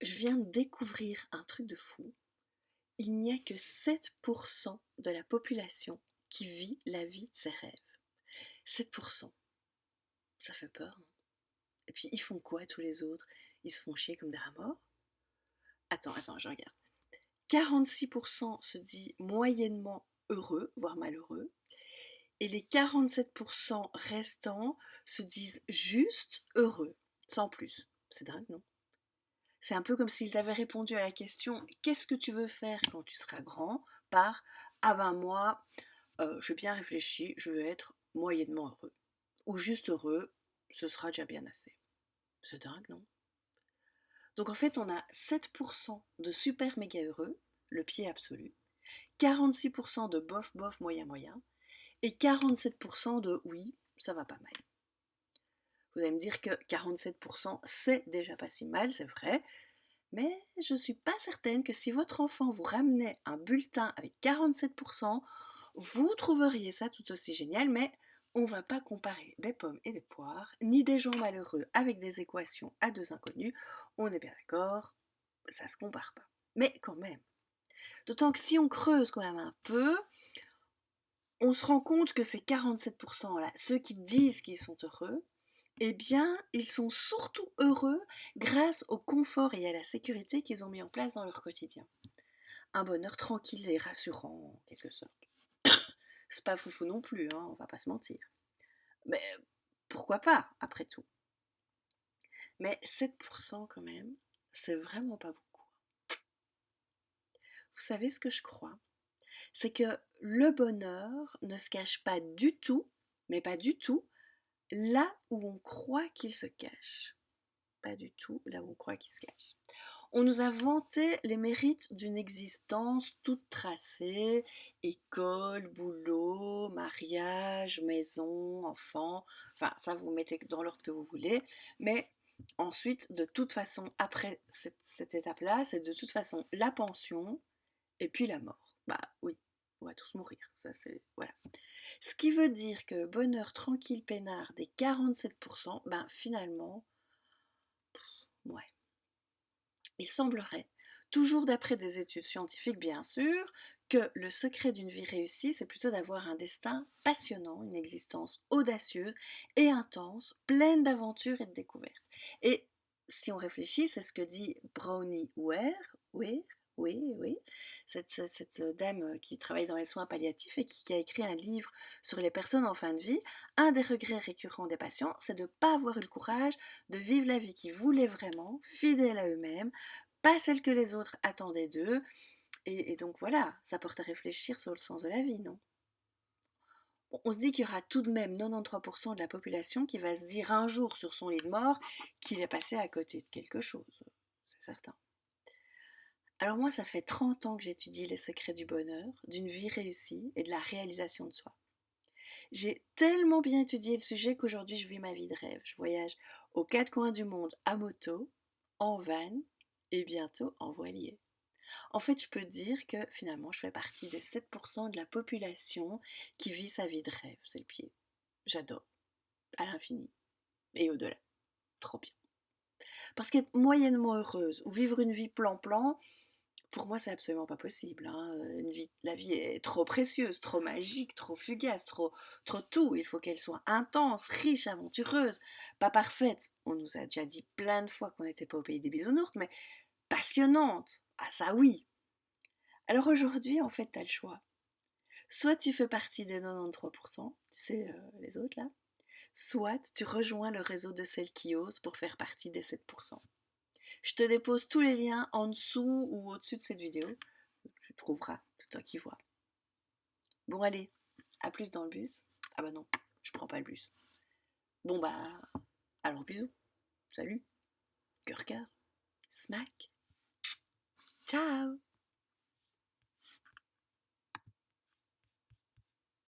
Je viens de découvrir un truc de fou. Il n'y a que 7% de la population qui vit la vie de ses rêves. 7%, ça fait peur, non? Et puis ils font quoi tous les autres? Ils se font chier comme des rats morts? Attends, je regarde. 46% se dit moyennement heureux, voire malheureux. Et les 47% restants se disent juste heureux, sans plus. C'est dingue, non? C'est un peu comme s'ils avaient répondu à la question qu'est-ce que tu veux faire quand tu seras grand par ah ben moi, j'ai bien réfléchi, je veux être moyennement heureux. Ou juste heureux, ce sera déjà bien assez. C'est dingue, non? Donc en fait, on a 7% de super méga heureux, le pied absolu, 46% de bof bof moyen moyen, et 47% de oui, ça va pas mal. Vous allez me dire que 47% c'est déjà pas si mal, c'est vrai, mais je ne suis pas certaine que si votre enfant vous ramenait un bulletin avec 47%, vous trouveriez ça tout aussi génial, mais on ne va pas comparer des pommes et des poires, ni des gens malheureux avec des équations à deux inconnus. On est bien d'accord, ça ne se compare pas. Mais quand même. D'autant que si on creuse quand même un peu, on se rend compte que ces 47%-là, ceux qui disent qu'ils sont heureux, eh bien, ils sont surtout heureux grâce au confort et à la sécurité qu'ils ont mis en place dans leur quotidien. Un bonheur tranquille et rassurant, en quelque sorte. C'est pas foufou non plus, hein, on va pas se mentir. Mais pourquoi pas, après tout? Mais 7% quand même, c'est vraiment pas beaucoup. Vous savez ce que je crois? C'est que le bonheur ne se cache pas du tout, mais pas du tout, là où on croit qu'il se cache. Pas du tout là où on croit qu'il se cache. On nous a vanté les mérites d'une existence toute tracée, école, boulot, mariage, maison, enfant, enfin ça vous mettez dans l'ordre que vous voulez, mais ensuite de toute façon après cette étape-là, c'est de toute façon la pension et puis la mort. Bah oui, on va tous mourir, ça c'est voilà. Ce qui veut dire que bonheur tranquille peinard des 47%, ben finalement, ouais. Il semblerait, toujours d'après des études scientifiques bien sûr, que le secret d'une vie réussie, c'est plutôt d'avoir un destin passionnant, une existence audacieuse et intense, pleine d'aventures et de découvertes. Et si on réfléchit, c'est ce que dit Brownie Ware, oui, cette dame qui travaille dans les soins palliatifs et qui a écrit un livre sur les personnes en fin de vie. Un des regrets récurrents des patients, c'est de ne pas avoir eu le courage de vivre la vie qu'ils voulaient vraiment, fidèles à eux-mêmes, pas celle que les autres attendaient d'eux. Et donc voilà, ça porte à réfléchir sur le sens de la vie, non? On se dit qu'il y aura tout de même 93% de la population qui va se dire un jour sur son lit de mort qu'il est passé à côté de quelque chose, c'est certain. Alors moi, ça fait 30 ans que j'étudie les secrets du bonheur, d'une vie réussie et de la réalisation de soi. J'ai tellement bien étudié le sujet qu'aujourd'hui je vis ma vie de rêve. Je voyage aux quatre coins du monde à moto, en van et bientôt en voilier. En fait, je peux dire que finalement, je fais partie des 7% de la population qui vit sa vie de rêve. C'est le pied. J'adore. À l'infini. Et au-delà. Trop bien. Parce qu'être moyennement heureuse ou vivre une vie plan-plan, pour moi, c'est absolument pas possible. Hein. La vie est trop précieuse, trop magique, trop fugace, trop tout. Il faut qu'elle soit intense, riche, aventureuse, pas parfaite. On nous a déjà dit plein de fois qu'on n'était pas au pays des bisounours, mais passionnante. Ah ça oui. Alors aujourd'hui, en fait, tu as le choix. Soit tu fais partie des 93%, tu sais, les autres là, soit tu rejoins le réseau de celles qui osent pour faire partie des 7%. Je te dépose tous les liens en dessous ou au-dessus de cette vidéo. Tu trouveras, c'est toi qui vois. Bon allez, à plus dans le bus. Ah bah non, je prends pas le bus. Bon bah, alors bisous. Salut. Cœur cœur. Smack. Ciao.